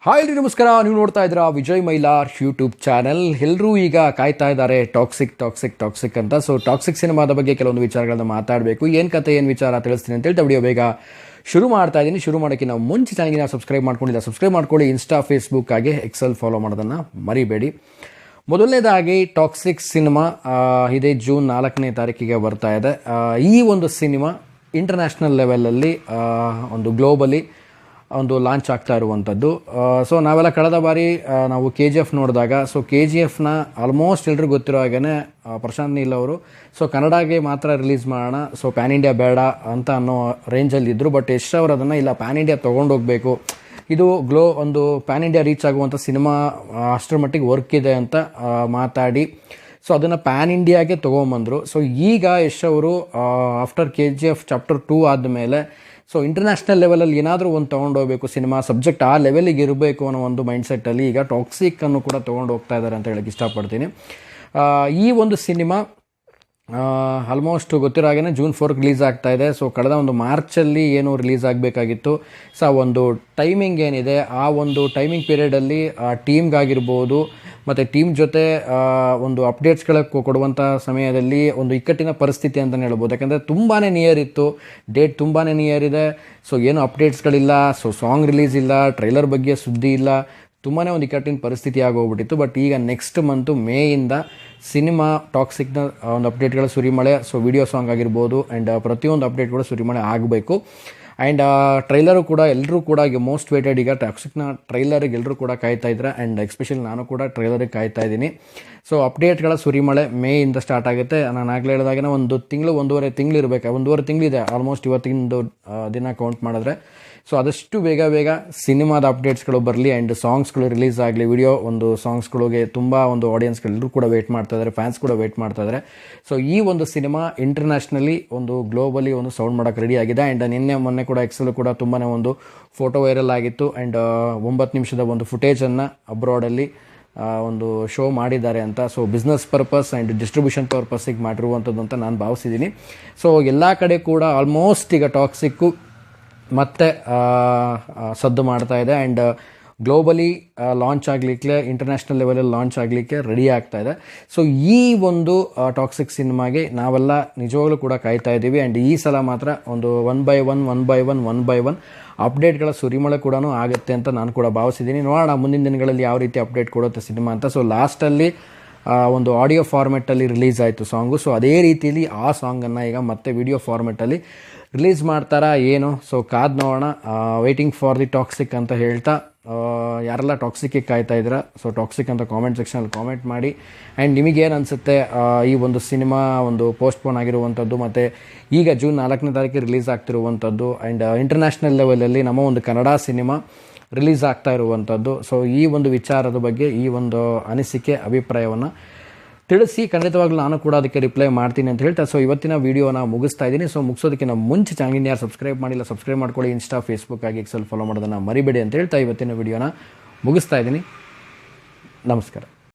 Hi ಎಲ್ರಿ ನಮಸ್ಕಾರ. ನೀವು ನೋಡ್ತಾ ಇದ್ದೀರಾ ವಿಜಯ್ ಮೈಲಾರ್ ಯೂಟ್ಯೂಬ್ ಚಾನೆಲ್. ಎಲ್ಲರೂ ಈಗ ಕಾಯ್ತಾ ಇದ್ದಾರೆ ಟಾಕ್ಸಿಕ್ ಅಂತ. ಸೊ ಟಾಕ್ಸಿಕ್ ಸಿನಿಮಾದ ಬಗ್ಗೆ ಕೆಲವೊಂದು ವಿಚಾರಗಳನ್ನ ಮಾತಾಡಬೇಕು. ಏನು ಕತೆ ಏನು ವಿಚಾರ ತಿಳಿಸ್ತೀನಿ ಅಂತ ಹೇಳ್ತಾ ವಿಡಿಯೋ ಬೇಗ ಶುರು ಮಾಡ್ತಾ ಇದ್ದೀನಿ. ಶುರು ಮಾಡೋಕ್ಕೆ ನಾವು ಮುಂಚೆ ಚಾನಲ್ಗೆ ನಾವು ಸಬ್ಸ್ಕ್ರೈಬ್ ಮಾಡ್ಕೊಳ್ಳಿ. ಇನ್ಸ್ಟಾ ಫೇಸ್ಬುಕ್ ಆಗಿ ಎಕ್ಸೆಲ್ ಫಾಲೋ ಮಾಡೋದನ್ನು ಮರಿಬೇಡಿ. ಮೊದಲನೇದಾಗಿ ಟಾಕ್ಸಿಕ್ ಸಿನಿಮಾ ಇದೇ ಜೂನ್ 4ನೇ ತಾರೀಕಿಗೆ ಬರ್ತಾ ಇದೆ. ಈ ಒಂದು ಸಿನಿಮಾ ಇಂಟರ್ನ್ಯಾಷನಲ್ ಲೆವೆಲಲ್ಲಿ ಒಂದು ಗ್ಲೋಬಲಿ ಒಂದು ಲಾಂಚ್ ಆಗ್ತಾ ಇರುವಂಥದ್ದು. ಸೊ ನಾವೆಲ್ಲ ಕಳೆದ ಬಾರಿ ನಾವು KGF ನೋಡಿದಾಗ, ಸೊ KGFನ ಆಲ್ಮೋಸ್ಟ್ ಎಲ್ರಿಗೂ ಗೊತ್ತಿರೋ ಹಾಗೇ ಪ್ರಶಾಂತ್ ನೀಲ್ ಅವರು ಸೊ ಕನ್ನಡಗೆ ಮಾತ್ರ ರಿಲೀಸ್ ಮಾಡೋಣ, ಸೊ ಪ್ಯಾನ್ ಇಂಡಿಯಾ ಬೇಡ ಅಂತ ಅನ್ನೋ ರೇಂಜಲ್ಲಿ ಇದ್ದರು. ಬಟ್ ಯಶ್ ಅವರು ಅದನ್ನು ಇಲ್ಲ, ಪ್ಯಾನ್ ಇಂಡಿಯಾ ತೊಗೊಂಡೋಗ್ಬೇಕು, ಇದು ಒಂದು ಪ್ಯಾನ್ ಇಂಡಿಯಾ ರೀಚ್ ಆಗುವಂಥ ಸಿನಿಮಾ ಅಷ್ಟರ ಮಟ್ಟಿಗೆ ವರ್ಕ್ ಇದೆ ಅಂತ ಮಾತಾಡಿ ಸೊ ಅದನ್ನು ಪ್ಯಾನ್ ಇಂಡಿಯಾಗೆ ತೊಗೊಂಬಂದರು. ಸೊ ಈಗ ಯಶ್ ಅವರು ಆಫ್ಟರ್ KGF ಚಾಪ್ಟರ್ 2 ಆದಮೇಲೆ ಸೊ ಇಂಟರ್ನ್ಯಾಷನಲ್ ಲೆವೆಲಲ್ಲಿ ಏನಾದರೂ ಒಂದು ತೊಗೊಂಡೋಗ್ಬೇಕು, ಸಿನಿಮಾ ಸಬ್ಜೆಕ್ಟ್ ಆ ಲೆವೆಲಿಗೆ ಇರಬೇಕು ಅನ್ನೋ ಒಂದು ಮೈಂಡ್ಸೆಟ್ಟಲ್ಲಿ ಈಗ ಟಾಕ್ಸಿಕ್ಕನ್ನು ಕೂಡ ತೊಗೊಂಡು ಹೋಗ್ತಾ ಇದ್ದಾರೆ ಅಂತ ಹೇಳಕ್ಕೆ ಇಷ್ಟಪಡ್ತೀನಿ. ಈ ಒಂದು ಸಿನಿಮಾ ಆಲ್ಮೋಸ್ಟ್ ಗೊತ್ತಿರೋ ಹಾಗೆ ಜೂನ್ 4ಕ್ಕೆ ರಿಲೀಸ್ ಆಗ್ತಾ ಇದೆ. ಸೊ ಕಳೆದ ಒಂದು ಮಾರ್ಚಲ್ಲಿ ಏನು ರಿಲೀಸ್ ಆಗಬೇಕಾಗಿತ್ತು, ಸೊ ಒಂದು ಟೈಮಿಂಗ್ ಏನಿದೆ, ಆ ಒಂದು ಟೈಮಿಂಗ್ ಪೀರಿಯಡಲ್ಲಿ ಟೀಮ್ಗಾಗಿರ್ಬೋದು ಮತ್ತು ಟೀಮ್ ಜೊತೆ ಒಂದು ಅಪ್ಡೇಟ್ಸ್ಗಳ ಕೊಡುವಂಥ ಸಮಯದಲ್ಲಿ ಒಂದು ಇಕ್ಕಟ್ಟಿನ ಪರಿಸ್ಥಿತಿ ಅಂತಲೇ ಹೇಳ್ಬೋದು. ಯಾಕಂದರೆ ತುಂಬಾ ನಿಯರ್ ಇತ್ತು, ಡೇಟ್ ತುಂಬಾ ನಿಯರ್ ಇದೆ. ಸೊ ಏನು ಅಪ್ಡೇಟ್ಸ್ಗಳಿಲ್ಲ, ಸೊ ಸಾಂಗ್ ರಿಲೀಸ್ ಇಲ್ಲ, ಟ್ರೈಲರ್ ಬಗ್ಗೆ ಸುದ್ದಿ ಇಲ್ಲ, ತುಂಬಾ ಒಂದು ಇಕ್ಕಟ್ಟಿನ ಪರಿಸ್ಥಿತಿ ಆಗೋಗ್ಬಿಟ್ಟಿತ್ತು. ಬಟ್ ಈಗ ನೆಕ್ಸ್ಟ್ ಮಂತು ಮೇಯಿಂದ ಸಿನಿಮಾ ಟಾಕ್ಸಿಕ್ನ ಒಂದು ಅಪ್ಡೇಟ್ಗಳ ಸುರಿಮಳೆ, ಸೊ ವಿಡಿಯೋ ಸಾಂಗ್ ಆಗಿರ್ಬೋದು ಆ್ಯಂಡ್ ಪ್ರತಿಯೊಂದು ಅಪ್ಡೇಟ್ಗಳು ಸುರಿಮಳೆ ಆಗಬೇಕು. ಆ್ಯಂಡ್ ಟ್ರೈಲರು ಕೂಡ ಎಲ್ಲರೂ ಕೂಡ ಈಗ ಮೋಸ್ಟ್ ವೇಟೆಡ್, ಈಗ ಟಾಕ್ಸಿಕ್ನ ಟ್ರೈಲರಿಗೆ ಎಲ್ಲರೂ ಕೂಡ ಕಾಯ್ತಾ ಇದ್ದಾರೆ. ಆ್ಯಂಡ್ ಎಸ್ಪೆಷಲಿ ನಾನು ಕೂಡ ಟ್ರೈಲರಿಗೆ ಕಾಯ್ತಾ ಇದ್ದೀನಿ. ಸೊ ಅಪ್ಡೇಟ್ಗಳ ಸುರಿಮಳೆ ಮೇಯಿಂದ ಸ್ಟಾರ್ಟ್ ಆಗುತ್ತೆ. ನಾನು ಆಗಲೇ ಹೇಳಿದಾಗೆ ಒಂದೂವರೆ ತಿಂಗಳು ಇರಬೇಕು, ಒಂದೂವರೆ ತಿಂಗಳಿದೆ ಆಲ್ಮೋಸ್ಟ್ ಇವತ್ತಿಂದು ದಿನ ಕೌಂಟ್ ಮಾಡಿದ್ರೆ. ಸೊ ಆದಷ್ಟು ಬೇಗ ಸಿನಿಮಾದ ಅಪ್ಡೇಟ್ಸ್ಗಳು ಬರಲಿ ಆ್ಯಂಡ್ ಸಾಂಗ್ಸ್ಗಳು ರಿಲೀಸ್ ಆಗಲಿ. ವಿಡಿಯೋ ಒಂದು ಸಾಂಗ್ಸ್ಗಳಿಗೆ ತುಂಬ ಒಂದು ಆಡಿಯನ್ಸ್ಗಳೆಲ್ಲರೂ ಕೂಡ ವೆಯ್ಟ್ ಮಾಡ್ತಾ ಇದ್ದಾರೆ, ಫ್ಯಾನ್ಸ್ ಕೂಡ ವೆಯ್ಟ್ ಮಾಡ್ತಾ ಇದ್ದಾರೆ. ಸೊ ಈ ಒಂದು ಸಿನಿಮಾ ಇಂಟರ್ನ್ಯಾಷನಲಿ ಒಂದು ಗ್ಲೋಬಲಿ ಒಂದು ಸೌಂಡ್ ಮಾಡೋಕ್ಕೆ ರೆಡಿ ಆಗಿದೆ. ಆ್ಯಂಡ್ ಮೊನ್ನೆ ಕೂಡ ಎಕ್ಸೆಲ್ ಕೂಡ ತುಂಬಾ ಒಂದು ಫೋಟೋ ವೈರಲ್ ಆಗಿತ್ತು. ಆ್ಯಂಡ್ 9 ನಿಮಿಷದ ಒಂದು ಫುಟೇಜನ್ನು ಅಬ್ರಾಡಲ್ಲಿ ಒಂದು ಶೋ ಮಾಡಿದ್ದಾರೆ ಅಂತ. So business purpose and distribution ಪರ್ಪಸ್ಸಿಗೆ ಮಾಡಿರುವಂಥದ್ದು ಅಂತ ನಾನು ಭಾವಿಸಿದ್ದೀನಿ. ಸೊ ಎಲ್ಲ ಕಡೆ ಕೂಡ ಆಲ್ಮೋಸ್ಟ್ ಈಗ ಟಾಕ್ಸಿಕ್ಕು ಮತ್ತೆ ಸದ್ದು ಮಾಡ್ತಾ ಇದೆ. ಆ್ಯಂಡ್ ಗ್ಲೋಬಲಿ ಲಾಂಚ್ ಆಗಲಿಕ್ಕೆ, ಇಂಟರ್ನ್ಯಾಷನಲ್ ಲೆವೆಲಲ್ಲಿ ಲಾಂಚ್ ಆಗಲಿಕ್ಕೆ ರೆಡಿ ಆಗ್ತಾ ಇದೆ. ಸೊ ಈ ಒಂದು ಟಾಕ್ಸಿಕ್ ಸಿನಿಮಾಗೆ ನಾವೆಲ್ಲ ನಿಜವಾಗ್ಲೂ ಕೂಡ ಕಾಯ್ತಾ ಇದ್ದೀವಿ. ಆ್ಯಂಡ್ ಈ ಸಲ ಮಾತ್ರ ಒಂದು ಒನ್ ಬೈ ಒನ್ ಅಪ್ಡೇಟ್ಗಳ ಸುರಿಮಳೆ ಕೂಡ ಆಗುತ್ತೆ ಅಂತ ನಾನು ಕೂಡ ಭಾವಿಸಿದ್ದೀನಿ. ನೋಡೋಣ ಮುಂದಿನ ದಿನಗಳಲ್ಲಿ ಯಾವ ರೀತಿ ಅಪ್ಡೇಟ್ ಕೊಡುತ್ತೆ ಸಿನಿಮಾ ಅಂತ. ಸೊ ಲಾಸ್ಟಲ್ಲಿ ಒಂದು ಆಡಿಯೋ ಫಾರ್ಮೆಟಲ್ಲಿ ರಿಲೀಸ್ ಆಯಿತು ಸಾಂಗು. ಸೊ ಅದೇ ರೀತಿಯಲ್ಲಿ ಆ ಸಾಂಗನ್ನು ಈಗ ಮತ್ತೆ ವಿಡಿಯೋ ಫಾರ್ಮೆಟಲ್ಲಿ ರಿಲೀಸ್ ಮಾಡ್ತಾರಾ ಏನು, ಸೊ ಕಾದ್ ನೋಡೋಣ. ವೇಟಿಂಗ್ ಫಾರ್ ದಿ ಟಾಕ್ಸಿಕ್ ಅಂತ ಹೇಳ್ತಾ ಯಾರೆಲ್ಲ ಟಾಕ್ಸಿಕ್ಗೆ ಕಾಯ್ತಾ ಇದ್ದೀರಾ, ಸೊ ಟಾಕ್ಸಿಕ್ ಅಂತ ಕಾಮೆಂಟ್ ಸೆಕ್ಷನಲ್ಲಿ ಕಾಮೆಂಟ್ ಮಾಡಿ. ಆ್ಯಂಡ್ ನಿಮಗೇನು ಅನಿಸುತ್ತೆ ಈ ಒಂದು ಸಿನಿಮಾ ಒಂದು ಪೋಸ್ಟ್ಪೋನ್ ಆಗಿರುವಂಥದ್ದು ಮತ್ತು ಈಗ ಜೂನ್ 4ನೇ ತಾರೀಕಿಗೆ ರಿಲೀಸ್ ಆಗ್ತಿರುವಂಥದ್ದು ಆ್ಯಂಡ್ ಇಂಟರ್ನ್ಯಾಷನಲ್ ಲೆವೆಲಲ್ಲಿ ನಮ್ಮ ಒಂದು ಕನ್ನಡ ಸಿನಿಮಾ ರಿಲೀಸ್ ಆಗ್ತಾ ಇರುವಂಥದ್ದು. ಸೊ ಈ ಒಂದು ವಿಚಾರದ ಬಗ್ಗೆ ಈ ಒಂದು ಅನಿಸಿಕೆ ಅಭಿಪ್ರಾಯವನ್ನು ತಿಳಿಸಿ. ಖಂಡಿತವಾಗ್ಲೂ ನಾನು ಕೂಡ ಅದಕ್ಕೆ ರಿಪ್ಲೈ ಮಾಡ್ತೀನಿ ಅಂತ ಹೇಳ್ತಾ ಸೊ ಇವತ್ತಿನ ವೀಡಿಯೋನ ಮುಗಿಸ್ತಾ ಇದ್ದೀನಿ. ಸೊ ಮುಗಿಸೋದಕ್ಕಿಂತ ಮುಂಚೆ ಚಾನಲ್ನ ಯಾರು ಸಬ್ಸ್ಕ್ರೈಬ್ ಮಾಡಿಲ್ಲ ಸಬ್ಸ್ಕ್ರೈಬ್ ಮಾಡ್ಕೊಳ್ಳಿ. ಇನ್ಸ್ಟಾ ಫೇಸ್ಬುಕ್ ಆಗಿ ಎಕ್ಸೆಲ್ ಫಾಲೋ ಮಾಡೋದನ್ನು ಮರಿಬೇಡಿ ಅಂತ ಹೇಳ್ತಾ ಇವತ್ತಿನ ವೀಡಿಯೋನ ಮುಗಿಸ್ತಾ ಇದ್ದೀನಿ. ನಮಸ್ಕಾರ.